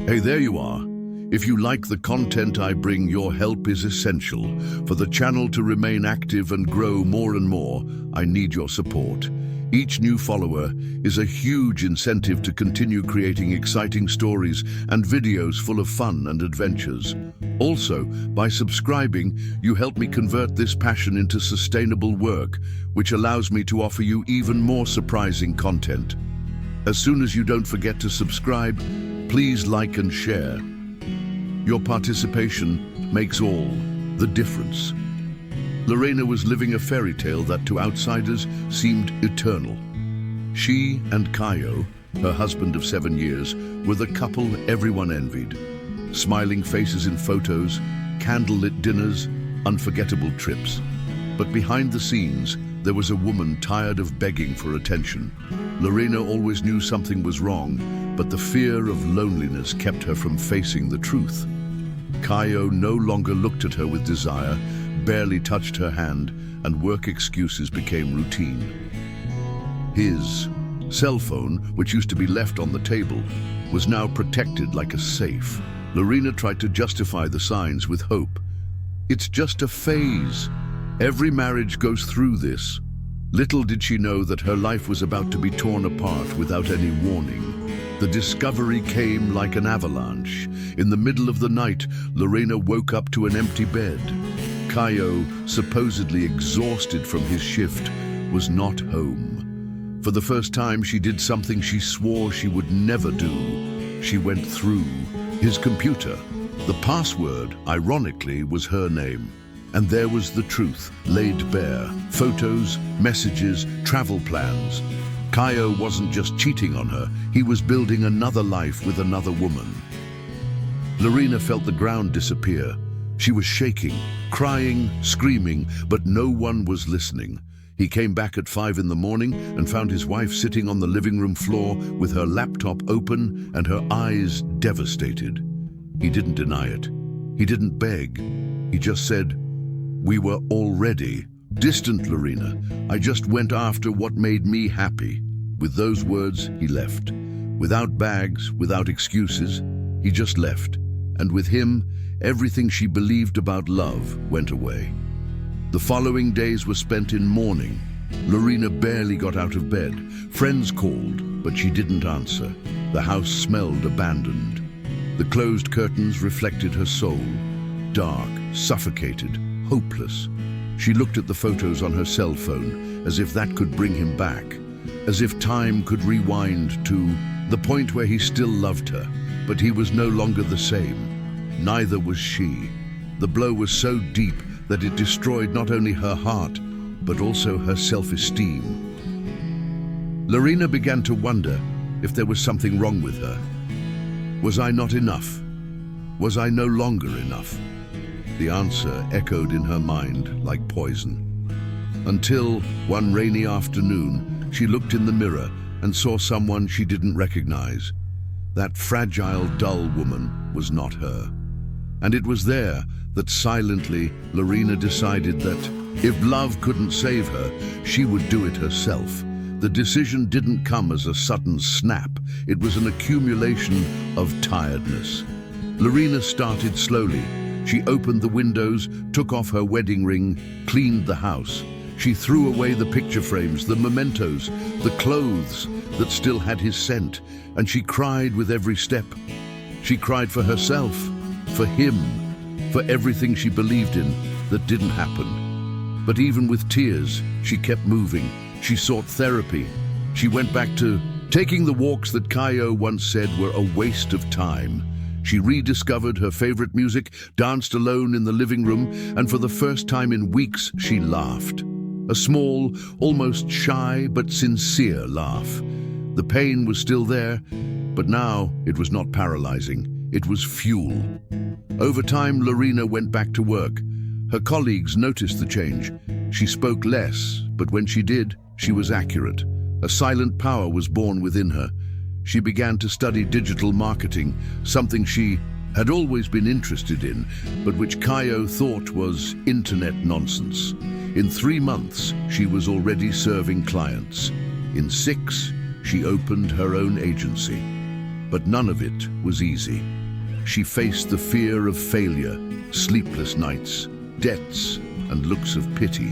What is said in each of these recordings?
Hey, there you are. If you like the content I bring, your help is essential. For the channel to remain active and grow more and more, I need your support. Each new follower is a huge incentive to continue creating exciting stories and videos full of fun and adventures. Also, by subscribing, you help me convert this passion into sustainable work, which allows me to offer you even more surprising content. As soon as you don't forget to subscribe, please like and share. Your participation makes all the difference. Lorena was living a fairy tale that to outsiders seemed eternal. She and Caio, her husband of 7 years, were the couple everyone envied. Smiling faces in photos, candlelit dinners, unforgettable trips. But behind the scenes, there was a woman tired of begging for attention. Lorena always knew something was wrong, but the fear of loneliness kept her from facing the truth. Caio no longer looked at her with desire, barely touched her hand, and work excuses became routine. His cell phone, which used to be left on the table, was now protected like a safe. Lorena tried to justify the signs with hope. It's just a phase. Every marriage goes through this. Little did she know that her life was about to be torn apart without any warning. The discovery came like an avalanche. In the middle of the night, Lorena woke up to an empty bed. Caio, supposedly exhausted from his shift, was not home. For the first time, she did something she swore she would never do. She went through his computer. The password, ironically, was her name. And there was the truth, laid bare. Photos, messages, travel plans. Caio wasn't just cheating on her, he was building another life with another woman. Lorena felt the ground disappear. She was shaking, crying, screaming, but no one was listening. He came back at 5 in the morning and found his wife sitting on the living room floor with her laptop open and her eyes devastated. He didn't deny it. He didn't beg. He just said, "We were already distant, Lorena. I just went after what made me happy." With those words, he left. Without bags, without excuses, he just left. And with him, everything she believed about love went away. The following days were spent in mourning. Lorena barely got out of bed. Friends called, but she didn't answer. The house smelled abandoned. The closed curtains reflected her soul. Dark, suffocated, hopeless. She looked at the photos on her cell phone, as if that could bring him back, as if time could rewind to the point where he still loved her, but he was no longer the same. Neither was she. The blow was so deep that it destroyed not only her heart, but also her self-esteem. Lorena began to wonder if there was something wrong with her. Was I not enough? Was I no longer enough? The answer echoed in her mind like poison. Until one rainy afternoon, she looked in the mirror and saw someone she didn't recognize. That fragile, dull woman was not her. And it was there that silently Lorena decided that if love couldn't save her, she would do it herself. The decision didn't come as a sudden snap. It was an accumulation of tiredness. Lorena started slowly. She opened the windows, took off her wedding ring, cleaned the house. She threw away the picture frames, the mementos, the clothes that still had his scent, and she cried with every step. She cried for herself, for him, for everything she believed in that didn't happen. But even with tears, she kept moving. She sought therapy. She went back to taking the walks that Caio once said were a waste of time. She rediscovered her favorite music, danced alone in the living room, and for the first time in weeks, she laughed. A small, almost shy but sincere laugh. The pain was still there, but now it was not paralyzing. It was fuel. Over time, Lorena went back to work. Her colleagues noticed the change. She spoke less, but when she did, she was accurate. A silent power was born within her. She began to study digital marketing, something she had always been interested in, but which Caio thought was internet nonsense. In 3 months, she was already serving clients. In 6, she opened her own agency. But none of it was easy. She faced the fear of failure, sleepless nights, debts, and looks of pity.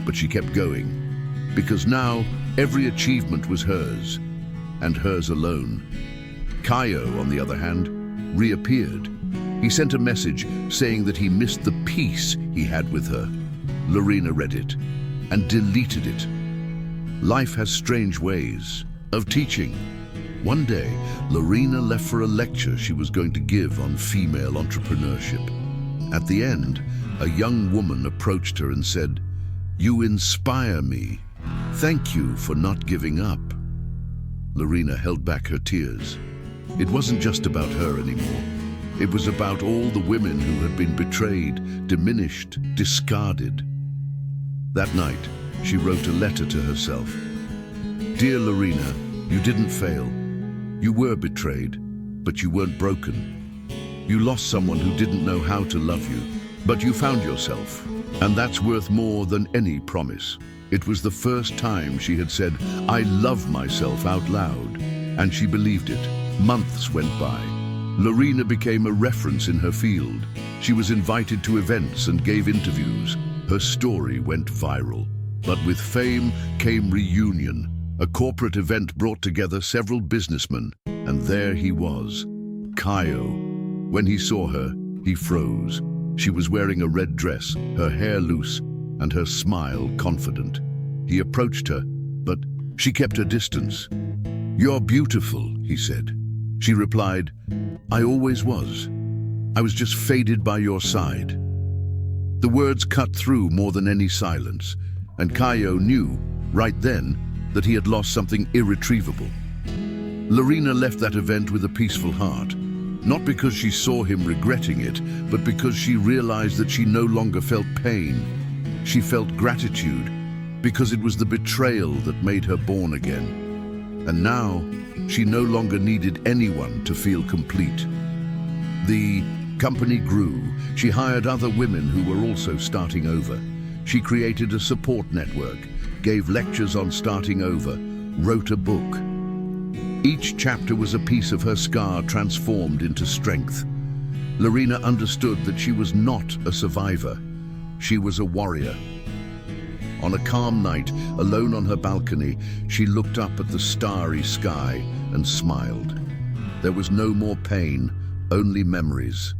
But she kept going, because now every achievement was hers, and hers alone. Kaio, on the other hand, reappeared. He sent a message saying that he missed the peace he had with her. Lorena read it and deleted it. Life has strange ways of teaching. One day, Lorena left for a lecture she was going to give on female entrepreneurship. At the end, a young woman approached her and said, "You inspire me. Thank you for not giving up." Lorena held back her tears. It wasn't just about her anymore. It was about all the women who had been betrayed, diminished, discarded. That night, she wrote a letter to herself. "Dear Lorena, you didn't fail. You were betrayed, but you weren't broken. You lost someone who didn't know how to love you, but you found yourself, and that's worth more than any promise." It was the first time she had said, "I love myself" out loud, and she believed it. Months went by. Lorena became a reference in her field. She was invited to events and gave interviews. Her story went viral. But with fame came reunion. A corporate event brought together several businessmen, and there he was, Kaio. When he saw her, he froze. She was wearing a red dress, her hair loose, and her smile confident. He approached her, but she kept her distance. "You're beautiful," he said. She replied, "I always was. I was just faded by your side." The words cut through more than any silence, and Kaio knew, right then, that he had lost something irretrievable. Lorena left that event with a peaceful heart, not because she saw him regretting it, but because she realized that she no longer felt pain. She felt gratitude, because it was the betrayal that made her born again. And now, she no longer needed anyone to feel complete. The company grew. She hired other women who were also starting over. She created a support network, gave lectures on starting over, wrote a book. Each chapter was a piece of her scar transformed into strength. Lorena understood that she was not a survivor. She was a warrior. On a calm night, alone on her balcony, she looked up at the starry sky and smiled. There was no more pain, only memories.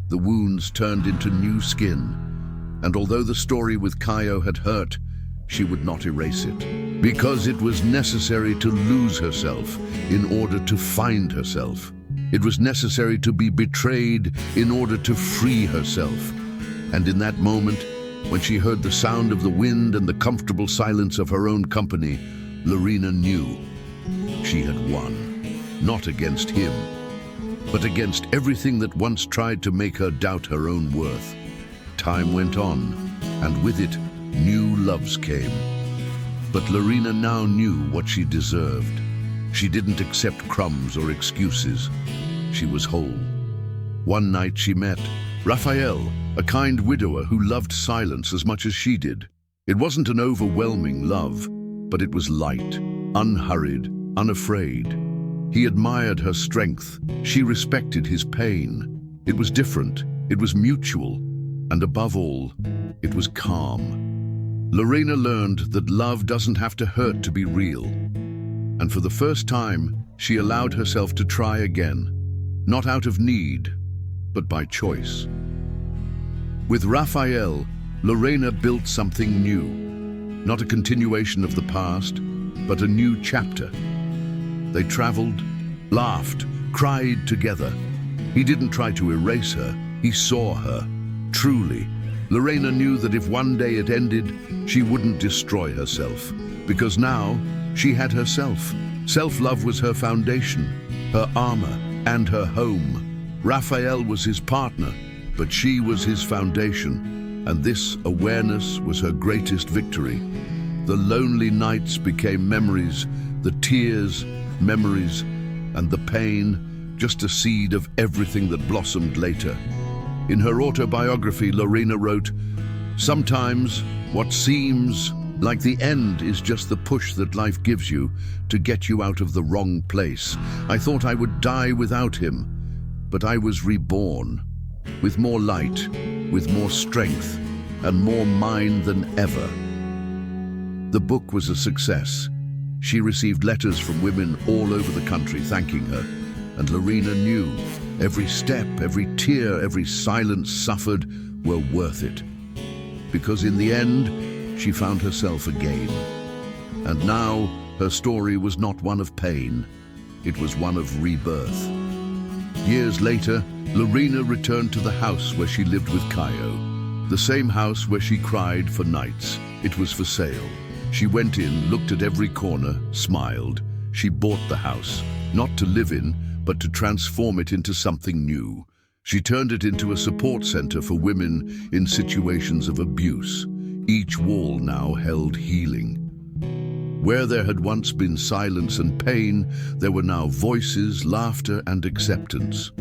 The wounds turned into new skin, and although the story with Kaio had hurt, she would not erase it, because it was necessary to lose herself in order to find herself. It was necessary to be betrayed in order to free herself. And in that moment, when she heard the sound of the wind and the comfortable silence of her own company, Lorena knew she had won, not against him, but against everything that once tried to make her doubt her own worth. Time went on, and with it, new loves came. But Lorena now knew what she deserved. She didn't accept crumbs or excuses. She was whole. One night she met Raphael, a kind widower who loved silence as much as she did. It wasn't an overwhelming love, but it was light, unhurried, unafraid. He admired her strength. She respected his pain. It was different. It was mutual. And above all, it was calm. Lorena learned that love doesn't have to hurt to be real. And for the first time, she allowed herself to try again, not out of need, but by choice. With Raphael, Lorena built something new. Not a continuation of the past, but a new chapter. They traveled, laughed, cried together. He didn't try to erase her, he saw her. Truly, Lorena knew that if one day it ended, she wouldn't destroy herself, because now she had herself. Self-love was her foundation, her armor, and her home. Raphael was his partner, but she was his foundation, and this awareness was her greatest victory. The lonely nights became memories, the tears, memories, and the pain, just a seed of everything that blossomed later. In her autobiography, Lorena wrote, "Sometimes what seems Like the end is just the push that life gives you to get you out of the wrong place. I thought I would die without him, but I was reborn, with more light, with more strength, and more mine than ever. The book was a success. She received letters from women all over the country thanking her, and Lorena knew every step, every tear, every silence suffered were worth it. Because in the end, she found herself again. And now, her story was not one of pain, it was one of rebirth. Years later, Lorena returned to the house where she lived with Caio, the same house where she cried for nights. It was for sale. She went in, looked at every corner, smiled. She bought the house, not to live in, but to transform it into something new. She turned it into a support center for women in situations of abuse. Each wall now held healing. Where there had once been silence and pain, there were now voices, laughter, and acceptance.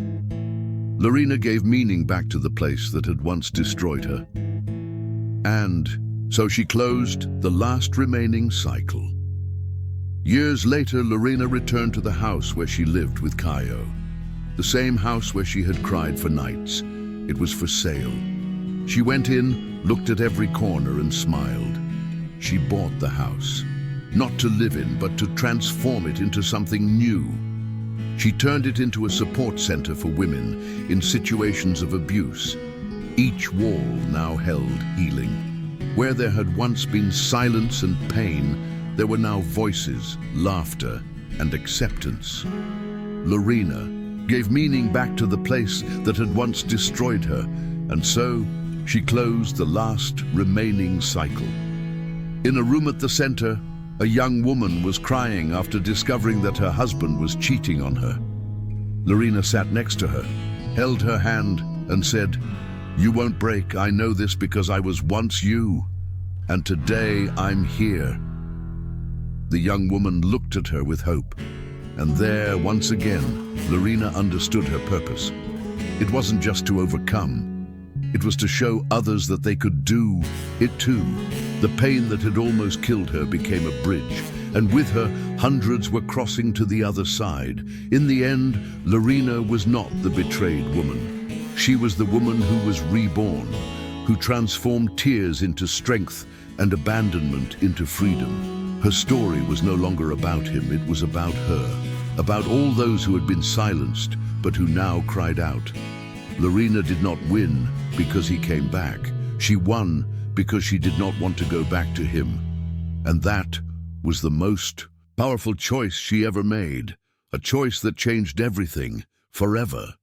Lorena gave meaning back to the place that had once destroyed her. And so she closed the last remaining cycle. Years later, Lorena returned to the house where she lived with Caio. The same house where she had cried for nights. It was for sale. She went in, looked at every corner and smiled. She bought the house, not to live in, but to transform it into something new. She turned it into a support center for women in situations of abuse. Each wall now held healing. Where there had once been silence and pain, there were now voices, laughter, and acceptance. Lorena gave meaning back to the place that had once destroyed her, and so she closed the last remaining cycle. In a room at the center, a young woman was crying after discovering that her husband was cheating on her. Lorena sat next to her, held her hand, and said, "You won't break. I know this because I was once you, and today I'm here." The young woman looked at her with hope, and there, once again, Lorena understood her purpose. It wasn't just to overcome. It was to show others that they could do it too. The pain that had almost killed her became a bridge, and with her, hundreds were crossing to the other side. In the end, Lorena was not the betrayed woman. She was the woman who was reborn, who transformed tears into strength and abandonment into freedom. Her story was no longer about him, it was about her, about all those who had been silenced, but who now cried out. Lorena did not win because he came back. She won because she did not want to go back to him. And that was the most powerful choice she ever made, a choice that changed everything, forever.